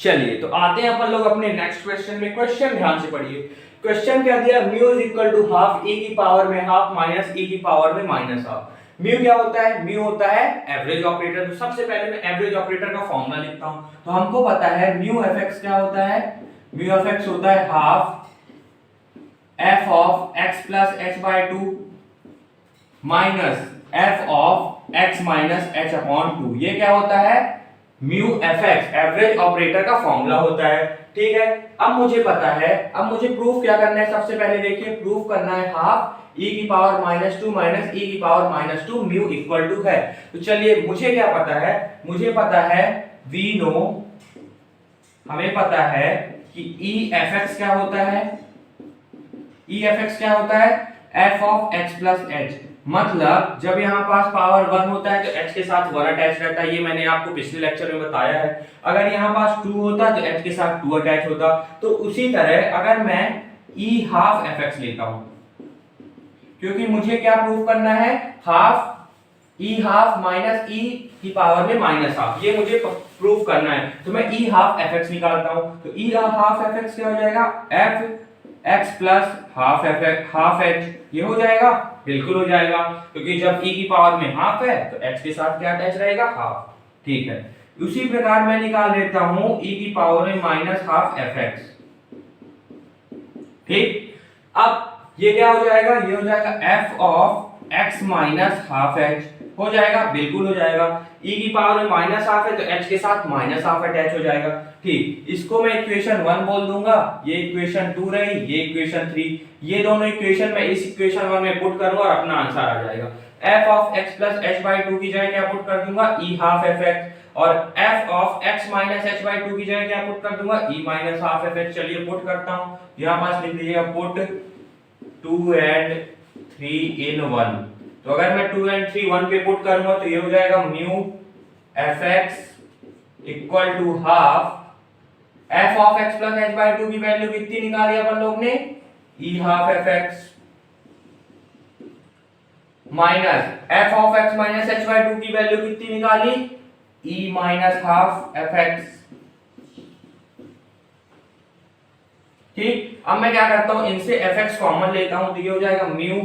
चलिए तो आते हैं अपन लोग अपने नेक्स्ट क्वेश्चन में। क्वेश्चन ध्यान से पढ़िए। क्वेश्चन क्या दिया, mu is equal to half e की पावर में हाफ माइनस e की पावर में माइनस हाफ। म्यू क्या होता है, म्यू होता है एवरेज ऑपरेटर। तो सबसे पहले मैं एवरेज ऑपरेटर का फॉर्मूला लिखता हूं। तो हमको पता है म्यू एफ एक्स क्या होता है, म्यू एफ एक्स होता है half f of x plus H by two minus f of x minus H upon two. ये क्या होता है, mu F x average operator का फॉर्मूला होता है। ठीक है, अब मुझे पता है, अब मुझे प्रूफ क्या करना है। सबसे पहले देखिए प्रूफ करना है हाफ e की power minus two minus e की power minus two mu equal to है। तो चलिए मुझे क्या पता है, मुझे पता है वी नो, हमें पता है कि e एफ एक्स क्या होता है, e एफ एक्स क्या होता है f of x plus H. मतलब जब यहाँ पास पावर 1 होता है तो h के साथ 1 अटैच रहता है, ये मैंने आपको पिछले लेक्चर में बताया है। अगर यहाँ पास 2 होता तो h के साथ 2 अटैच होता। तो उसी तरह अगर मैं e हाफ एफ एक्स लेता हूं, क्योंकि मुझे क्या प्रूफ करना है, half e half minus e की पावर में माइनस हाफ, ये मुझे प्रूफ करना है। तो मैं e हाफ एफ एक्स निकालता हूं। तो e हाफ एफ एक्स क्या हो जाएगा, f x plus half F x half h, ये हो जाएगा, बिल्कुल हो जाएगा, क्योंकि जब e की पावर में हाफ है तो h के साथ क्या अटैच रहेगा, हाफ। ठीक है, उसी प्रकार मैं निकाल देता हूं e की पावर में माइनस हाफ एफ एक्स। ठीक, अब ये क्या हो जाएगा, ये हो जाएगा f of x minus half h, हो जाएगा, बिल्कुल हो जाएगा। e की पावर में माइनस हाफ है तो h के साथ माइनस हाफ अटैच हो जाएगा। ठीक, इसको मैं इक्वेशन 1 बोल दूंगा, ये इक्वेशन 2 रही, ये इक्वेशन 3। ये दोनों इक्वेशन मैं इस इक्वेशन 1 में पुट करूंगा और अपना आंसर आ जाएगा। f of x plus h by 2 की जगह क्या पुट कर दूंगा, e हाफ एफ एक्स, और f of x minus h by 2 की जगह क्या पुट कर दूंगा, e minus half F x. चलिए पुट करता हूं, यहां पास लिख लीजिएगा पुट 2 एंड 3 इन 1। तो अगर मैं 2 एंड 3 1 पे पुट करूंगा तो ये हो जाएगा mu F X equal to half f of x plus h by 2 की वैल्यू कितनी निकाली अपन लोग ने, e half F X minus f of x minus h by 2 की वैल्यू कितनी निकाली, e minus half F X. ठीक, अब मैं क्या करता हूं, इनसे fx कॉमन लेता हूं, तो ये हो जाएगा mu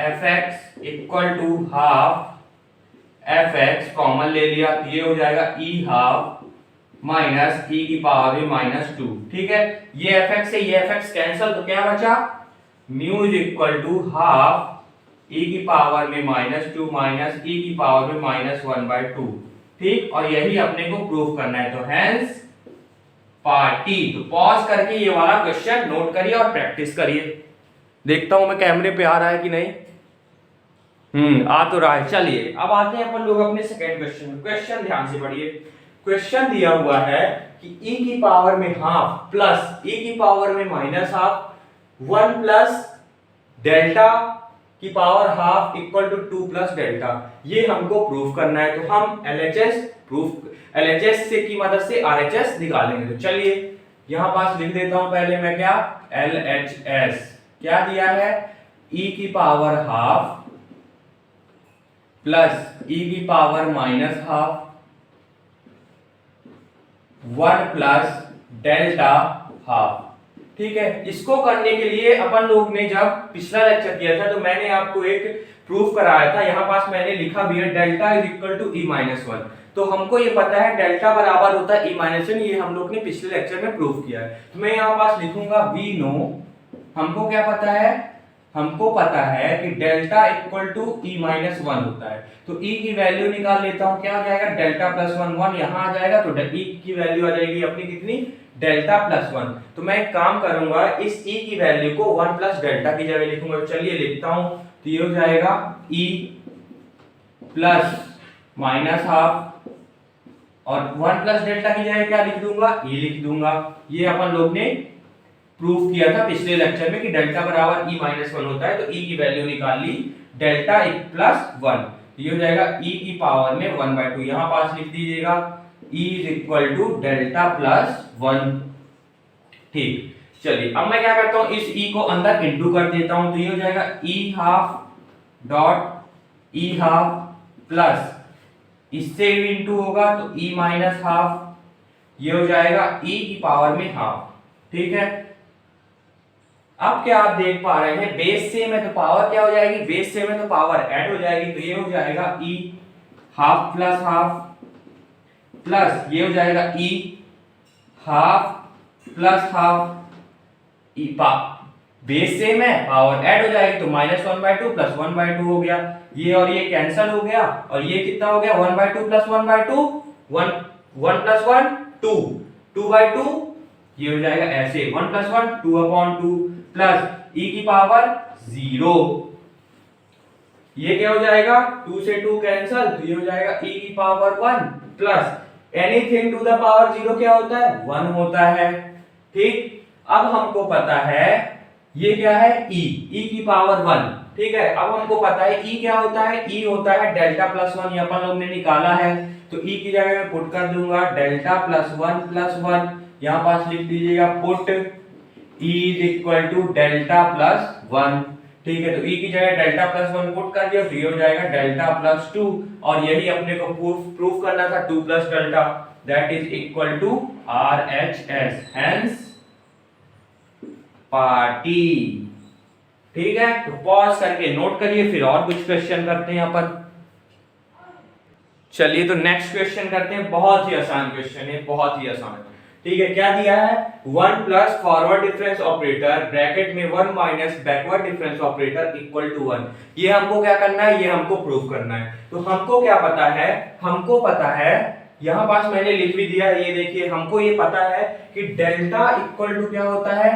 fx equal to half fx, common ले लिया तो ये हो जाएगा e हाफ माइनस e की पावर में माइनस 2। ठीक है, ये fx से ये fx कैंसिल, तो क्या बचा, mu is equal to half e की पावर में माइनस 2 माइनस e की पावर में माइनस 1 बाई 2। ठीक, और यही अपने को प्रूफ करना है। तो हेंस पार्टी। तो पॉज करके ये वाला क्वेश्चन नोट करिए और प्रैक्टिस करिए। देखता हूं मैं कैमरे पे आ रहा है कि नहीं। आ तो रहा है। चलिए अब आते हैं अपन लोग अपने सेकंड क्वेश्चन में। क्वेश्चन ध्यान से पढ़िए। क्वेश्चन दिया हुआ है कि e की पावर में हाफ प्लस e की पावर में माइनस हाफ 1 प्लस डेल्टा की power half equal to 2 plus delta, ये हमको प्रूफ करना है। तो हम LHS से की मदद से RHS निकालेंगे। तो चलिए यहां पास लिख देता हूं पहले मैं, क्या LHS क्या दिया है, e की पावर हाफ प्लस e की power minus half 1 plus delta half. ठीक है, इसको करने के लिए अपन लोग ने जब पिछला लेक्चर किया था तो मैंने आपको एक प्रूफ कराया था। यहां पास मैंने लिखा भी है delta is equal to e minus 1। तो हमको ये पता है डेल्टा बराबर होता है e माइनस 1, ये हम लोग ने पिछले लेक्चर में प्रूफ किया है। तो मैं यहां पास लिखूंगा वी नो, हमको क्या पता है, हमको पता है कि delta equal to e minus 1 होता है। तो e की वैल्यू निकाल लेता हूं, क्या हो जाएगा, डेल्टा प्लस 1 1 यहां आ जाएगा, तो e की वैल्यू आ जाएगी अपनी कितनी, डेल्टा प्लस 1। तो मैं एक काम करूंगा, इस e की वैल्यू को 1 प्लस डेल्टा की जगह लिखूंगा। तो चलिए लिखता हूं, तो ये हो जाएगा e प्लस माइनस हाफ, और 1 प्लस डेल्टा की जगह क्या लिख दूंगा, e लिख दूंगा। ये अपन लोग ने प्रूफ किया था पिछले लेक्चर में कि डेल्टा बराबर e माइनस 1 होता है। तो e की वैल्यू निकाल ली, डेल्टा प्लस 1, ये हो जाएगा e की पावर में 1 बाई 2। यहां पास लिख दीजिएगा e is equal to delta plus 1। ठीक, चलिए अब मैं क्या करता हूं, इस e को अंदर इंटू कर देता हूं। तो ये हो जाएगा e half dot e half plus, इससे इंटू होगा तो e माइनस हाफ ये हो जाएगा e की पावर में हाफ। ठीक है, अब क्या आप देख पा रहे हैं, बेस सेम है तो पावर क्या हो जाएगी, बेस सेम है तो पावर ऐड हो जाएगी, तो ये हो जाएगा e half plus half plus ये हो जाएगा e हाफ प्लस हाफ। ई पा बेस सेम है, पावर ऐड हो जाएगी, तो -1/2 प्लस 1/2 हो गया, ये और ये कैंसिल हो गया, और ये कितना हो गया 1/2 प्लस 1/2 1 1 प्लस 1 2 2/2, ये हो जाएगा ऐसे 1 प्लस 1 2/2 प्लस e की पावर 0, ये क्या हो जाएगा 2 से 2 कैंसिल, तो ये हो जाएगा e की power 1 plus anything to the power 0 क्या होता है 1 होता है। ठीक, अब हमको पता है ये क्या है e की पावर 1। ठीक है, अब हमको पता है e क्या होता है, e होता है डेल्टा प्लस 1, ये अपन लोग ने निकाला है, तो e की जगह मैं पुट कर दूंगा डेल्टा प्लस 1, यहां पास लिख दीजिएगा put e is equal to delta plus 1। ठीक है, तो e की जगह डेल्टा प्लस 1 पुट कर दिया, तो ये हो जाएगा डेल्टा प्लस 2, और यही अपने को प्रूफ करना था 2 plus delta, that is equal to RHS, hence proved. ठीक है, तो पॉज करके नोट करिए, फिर और कुछ क्वेश्चन करते हैं अपन। चलिए तो नेक्स्ट क्वेश्चन करते हैं, बहुत ही आसान क्वेश्चन है, बहुत ही आसान। ठीक है, क्या दिया है 1 plus forward difference operator bracket में 1 minus backward difference operator equal to 1। ये हमको क्या करना है, ये हमको प्रूव करना है। तो हमको क्या पता है, हमको पता है, यहां पास मैंने लिख भी दिया है, ये देखिए, हमको ये पता है कि डेल्टा इक्वल टू क्या होता है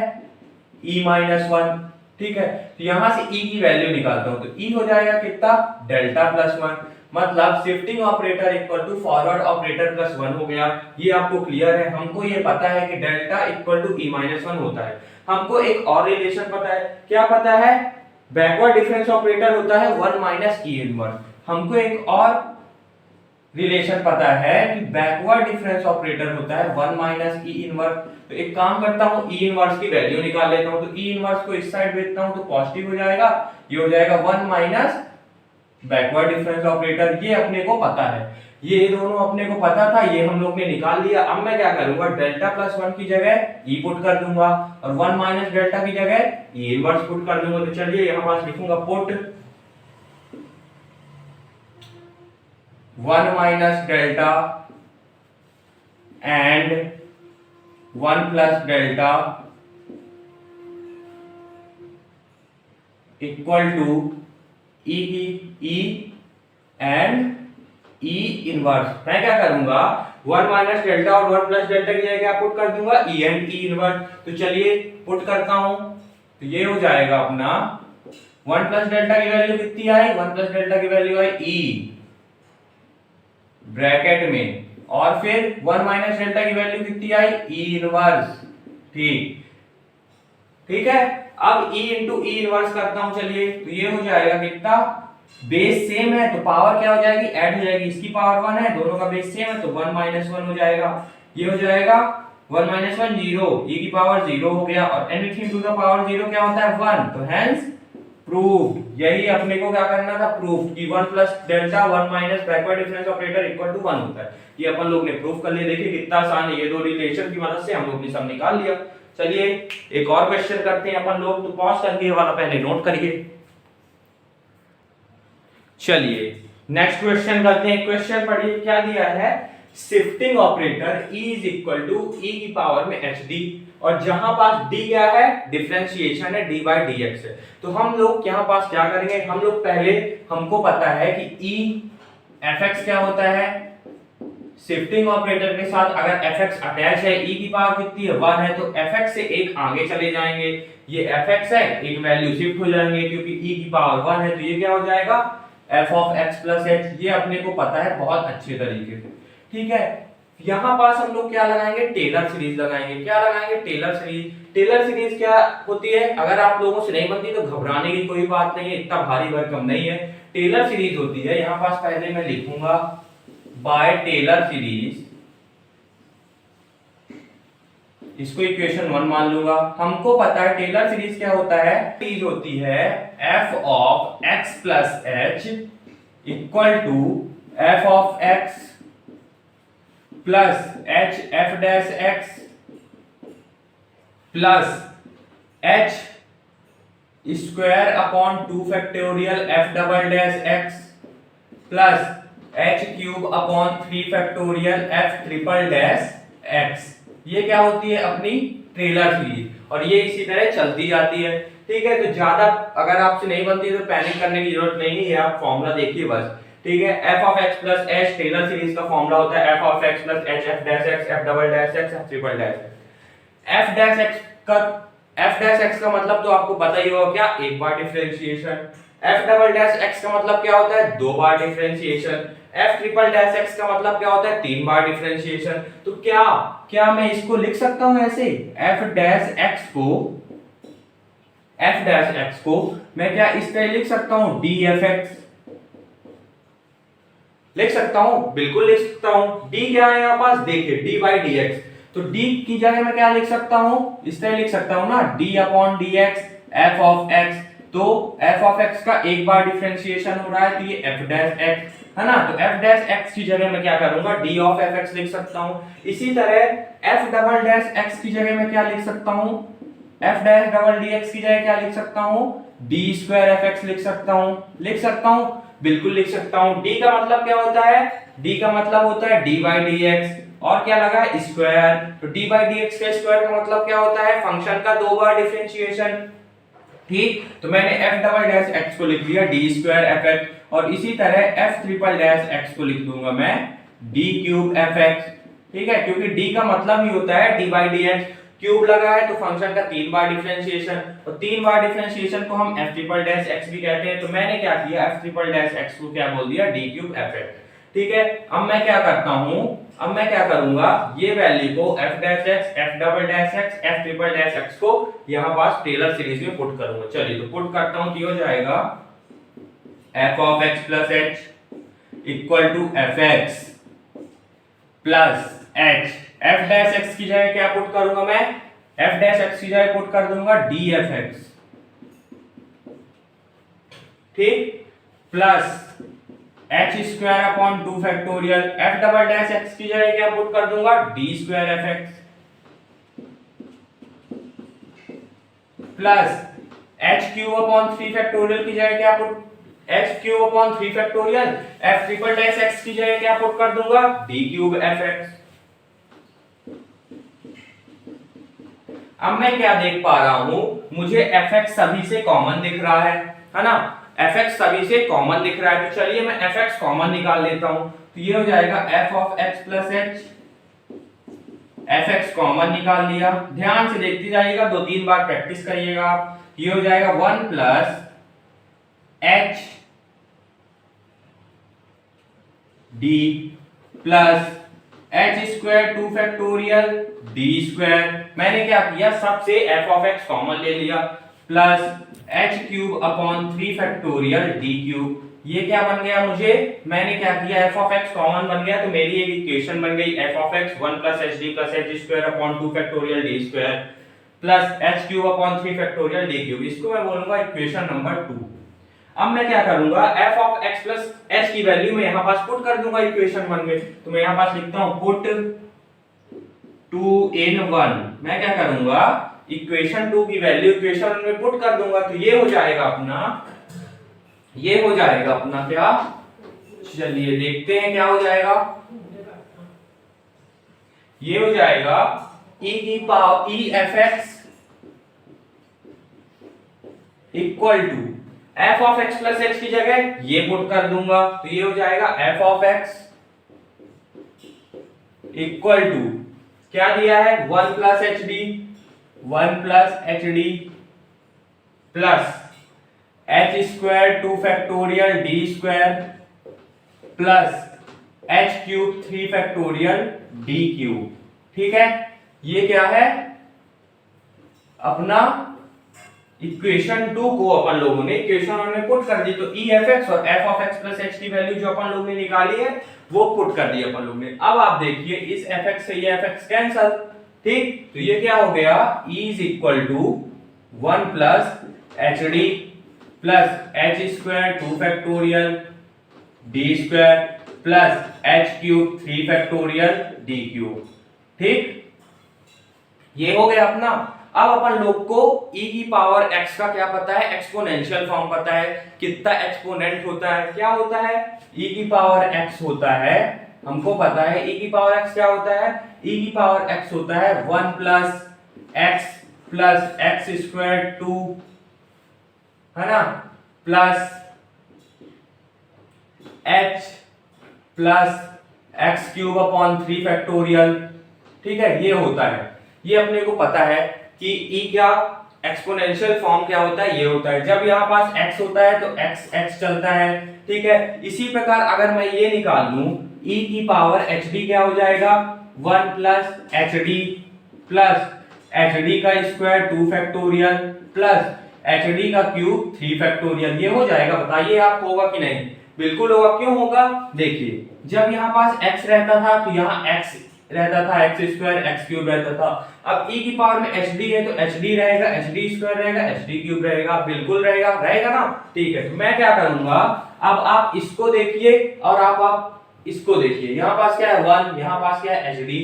e माइनस 1। ठीक है, तो यहां से e की वैल्यू निकालता हूं, तो e हो जाएगा कितना डेल्टा प्लस 1, मतलब shifting operator equal to forward operator plus 1 हो गया। ये आपको क्लियर है, हमको ये पता है कि delta equal to e minus 1 होता है। हमको एक और रिलेशन पता है, क्या पता है, बैकवर्ड डिफरेंस ऑपरेटर होता है 1 माइनस e इनवर्स। हमको एक और रिलेशन पता है कि बैकवर्ड डिफरेंस ऑपरेटर होता है 1 माइनस ई इनवर्स। तो एक काम करता हूं, ई इनवर्स की वैल्यू निकाल लेता हूं, तो ई इनवर्स को इस साइड भेजता हूं तो पॉजिटिव हो जाएगा, ये हो जाएगा 1 माइनस बैकवर्ड डिफरेंस ऑपरेटर, ये अपने को पता है, ये दोनों अपने को पता था, ये हम लोग ने निकाल लिया। अब मैं क्या करूंगा, डेल्टा प्लस 1 की जगह ई पुट कर दूंगा, और 1 माइनस डेल्टा की जगह ई इनवर्स पुट कर दूंगा। तो चलिए यहां पास लिखूंगा put 1 minus delta and 1 plus delta equal to E and E inverse. मैं क्या करूंगा, 1 माइनस डेल्टा और 1 प्लस डेल्टा की जगह क्या पुट कर दूंगा, ई एंड ई इनवर्स। तो चलिए पुट करता हूं, तो ये हो जाएगा अपना 1 प्लस डेल्टा की वैल्यू कितनी आई, 1 प्लस डेल्टा की वैल्यू आई ई ब्रैकेट में, और फिर 1 माइनस डेल्टा की वैल्यू कितनी आई, ई इनवर्स। ठीक है, अब e इंटू ई इनवर्स करता हूं, चलिए, तो ये हो जाएगा कितना, बेस सेम है तो पावर क्या हो जाएगी, ऐड हो जाएगी, इसकी पावर 1 है, दोनों का बेस सेम है तो 1 माइनस 1 हो जाएगा, ये हो जाएगा 1 माइनस 1 0, e की पावर 0 हो गया, और एनीथिंग टू द पावर 0 क्या होता है 1, तो हेंस प्रूफ। यही अपने को क्या करना था, प्रूफ कि 1 plus delta 1 minus backward difference operator equal to 1 होता है। ये अपन लोग ने प्रूफ कर लिया, देखिए कितना आसान है, ये दो रिलेशन की मदद से हम लोग ने सब निकाल लिया। चलिए एक और क्वेश्चन करते हैं अपन लोग, तो पॉज करके ये वाला पहले नोट करिए। चलिए नेक्स्ट क्वेश्चन करते हैं, क्वेश्चन पढ़िए, क्या दिया है, shifting operator e is equal to e की पावर में hd, और जहां पास d क्या है, डिफरेंशिएशन है, d बाय dx है। तो हम लोग यहाँ पास क्या करेंगे, हम लोग पहले, हमको पता है कि e fx क्या होता है, शिफ्टिंग ऑपरेटर के साथ अगर fx अटैच है, e की पावर कितनी है 1 है, तो fx से एक आगे चले जाएंगे, ये fx है, एक वैल्यू शिफ्ट हो जाएंगे क्योंकि e की पावर 1 है, तो ये क्या हो जाएगा f of x plus h। ये अपने को पता है बहुत अच्छे तरीके से। ठीक है, यहां पास हम लोग क्या लगाएंगे, टेलर सीरीज लगाएंगे। क्या लगाएंगे, टेलर सीरीज। टेलर सीरीज क्या होती है, अगर आप लोगों से नहीं बनती तो घबराने की कोई बात नहीं है, इतना भारी भरकम नहीं है। टेलर सीरीज होती है, यहां पास पहले मैं लिखूंगा बाय टेलर सीरीज, इसको इक्वेशन 1 मान लूंगा। हमको पता है टेलर सीरीज क्या होता है, सीरीज होती है f of x plus h equal to f of x plus H F dash X plus H square upon 2 factorial F double dash X plus H cube upon 3 factorial F triple dash X. ये क्या होती है अपनी Taylor series और ये इसी तरह चलती जाती है। ठीक है, तो ज्यादा अगर आपसे नहीं बनती तो पैनिक करने की जरूरत नहीं है, आप फॉर्मूला देखिए बस। ठीक है, f of x plus h Taylor series का फॉर्मूला होता है f of x plus H F dash x F double dash x F triple dash. F dash x का मतलब तो आपको पता ही होगा, क्या, एक बार differentiation. F double dash x का मतलब क्या होता है, दो बार differentiation. F triple dash x का मतलब क्या होता है, तीन बार डिफरेंशिएशन। तो क्या मैं इसको लिख सकता हूं ऐसे, एफ डैश एक्स को मैं क्या इस तरह लिख सकता हूं, डी एफ एक्स लिख सकता हूं, बिल्कुल लिख सकता हूं। डी क्या है यहाँ पास, देखिए डी बाई डी एक्स, तो डी की जगह मैं क्या लिख सकता हूं, इस तरह लिख सकता हूं ना, D upon D x F of x. तो एफ ऑफ एक्स का एक बार डिफरेंशिएशन हो रहा है तो ये एफ डैश एक्स है ना, तो एफ डैश एक्स की जगह मैं क्या करूंगा, डी ऑफ एफ एक्स लिख सकता हूं। इसी तरह एफ डबल डैश एक्स की जगह मैं क्या लिख सकता हूं, F dash double D x की जगह क्या लिख सकता हूं, डी स्क्वायर एफ एक्स लिख सकता हूं, बिल्कुल लिख सकता हूं। डी का मतलब क्या होता है, डी का मतलब होता है डी बाई डी एक्स और क्या लगा है स्क्वायर, तो डी बाई डी एक्स का स्क्वायर का मतलब क्या होता है, फंक्शन का दो बार डिफरेंशिएशन। ठीक, तो मैंने एफ डबल डैश एक्स को लिख दिया डी स्क्वायर एफ एक्स और इसी तरह एफ ट्रिपल डैश एक्स को लिख दूंगा मैं डी क्यूब एफ एक्स। ठीक है, क्योंकि डी का मतलब ही होता है D by D x, cube लगा है तो फंक्शन का तीन बार डिफरेंशिएशन और तीन बार डिफरेंशिएशन को हम एफ ट्रिपल डैश एक्स भी कहते हैं। तो मैंने क्या किया, एफ ट्रिपल डैश एक्स को क्या बोल दिया, डी क्यूब एफ एक्स। ठीक है, अब मैं क्या करता हूं, अब मैं क्या करूंगा, ये वैल्यू को F dash x F double dash x F triple dash X को यहां पास टेलर सीरीज में पुट करूंगा। चलिए तो पुट करता हूं, हो जाएगा F of x plus H equal to F X plus H, F dash X की जगह क्या पुट करूंगा मैं, एफ डैश एक्स की जगह पुट कर दूंगा डी एफ एक्स। ठीक, plus H square upon 2 factorial F double dash X की जगह क्या पुट कर दूंगा, D square F X plus H cube upon 3 factorial की जगह क्या put, H cube upon 3 factorial F triple dash X की जगह क्या पुट कर दूंगा, डी क्यूब एफ एक्स। अब मैं क्या देख पा रहा हूं, मुझे एफ एक्स सभी से कॉमन दिख रहा है ना, एफ एक्स सभी से कॉमन दिख रहा है, तो चलिए मैं एफ एक्स कॉमन निकाल लेता हूं। तो ये हो जाएगा F of x plus H, F x common निकाल लिया, ध्यान से देखते जाइएगा, दो तीन बार प्रैक्टिस करिएगा आप। ये हो जाएगा 1 plus H D plus H square 2 factorial D square, मैंने क्या किया, सबसे एफ ऑफ एक्स कॉमन ले लिया, plus H cube upon 3 factorial D cube. ये क्या बन गया मुझे, मैंने क्या किया, एफ ऑफ एक्स कॉमन बन गया, तो मेरी एक इक्वेशन बन गई F of x 1 plus H D plus H square upon 2 factorial D square plus H cube upon 3 factorial D cube. इसको मैं बोलूंगा इक्वेशन नंबर 2। अब मैं क्या करूंगा, F of x plus H की वैल्यू में यहां पास पुट कर दूंगा इक्वेशन 1 में, तो मैं यहां पास लिखता हूं पुट 2 in 1। मैं क्या करूंगा, इक्वेशन 2 की वैल्यू इक्वेशन 1 में पुट कर दूंगा, तो ये हो जाएगा अपना, ये हो जाएगा अपना क्या, चलिए देखते हैं क्या हो जाएगा, ये हो जाएगा e की power e F X equal to F of x plus H की जगह ये पुट कर दूंगा, तो ये हो जाएगा F of X equal to क्या दिया है, 1 plus H D, 1 plus H D plus H square 2 factorial D square plus H cube 3 factorial D cube. ठीक है, ये क्या है अपना इक्वेशन 2 को अपन लोगों ने इक्वेशन 1 में पुट कर दी, तो ई एफ एक्स और F of x plus H की वैल्यू जो अपन लोग ने निकाली है वो पुट कर दी अपन लोग ने। अब आप देखिए इस एफ एक्स से ये एफ एक्स कैंसल, ठीक, तो ये क्या हो गया, e is equal to 1 plus H D plus H square 2 factorial D square plus H cube 3 factorial D cube. ठीक, ये हो गया अपना। अब अपन लोग को e की पावर x का क्या पता है, एक्सपोनेंशियल फॉर्म पता है, कितना एक्सपोनेंट होता है, क्या होता है, e की पावर x होता है, हमको पता है e की पावर x क्या होता है, e की पावर x होता है 1 प्लस x स्क्वायर 2, है ना, plus h plus x cube upon 3 factorial. ठीक है, ये होता है, ये अपने को पता है कि e क्या एक्सपोनेंशियल फॉर्म क्या होता है, ये होता है। जब यहाँ पास x होता है तो x चलता है। ठीक है, इसी प्रकार अगर मैं ये निकाल लूं e की पावर hd क्या हो जाएगा, 1 प्लस hd का स्क्वायर 2 फैक्टोरियल प्लस hd का क्यूब 3 फैक्टोरियल, ये हो जाएगा। बताइए आप होगा कि नहीं, बिल्कुल होगा। क्यों होगा, देखिए जब यहाँ पास x रहता था तो यहाँ x रहता था, x स्क्वायर x क्यूब रहता था। अब e की पावर में hd है तो hd रहेगा, hd स्क्वायर रहेगा, hd क्यूब रहेगा, बिल्कुल रहेगा, रहेगा ना। ठीक है, तो मैं क्या करूंगा, अब आप इसको देखिए और आप इसको देखिए। यहाँ पास क्या है 1, यहाँ पास क्या है hd,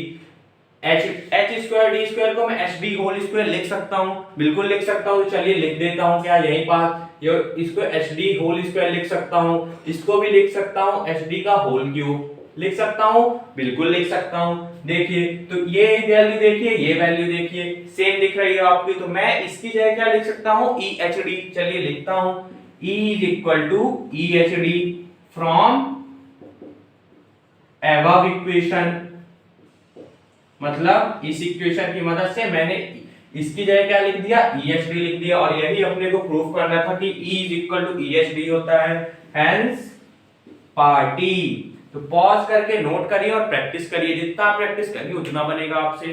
h square d square को मैं hd होल स्क्वायर लिख सकता हूँ, बिल्कुल लिख सकता हूँ। तो चलिए लिख देता हूँ, क्या यहीं पास ये इसको hd होल स्क्वायर लिख सकता हूँ, इसको भी लिख सकता हूँ hd का होल क्यूब लिख सकता हूँ, बिल्कुल लिख सकता हूँ। देखिए तो ये वैल्यू देखिए, ये वैल्यू देखिए, सेम दिख रही है आपकी। तो मैं इसकी जगह क्या लिख सकता हूँ, EHD। चलिए लिखता हूँ, E is equal to EHD from above equation. मतलब इस इक्वेशन की मदद से मैंने इसकी जगह क्या लिख दिया, EHD लिख दिया। और यही अपने को प्रूव करना था कि E is equal to EHD होता है, हेंस पार्टी। तो पॉज करके नोट करिए और प्रैक्टिस करिए, जितना प्रैक्टिस करिए उतना बनेगा आपसे।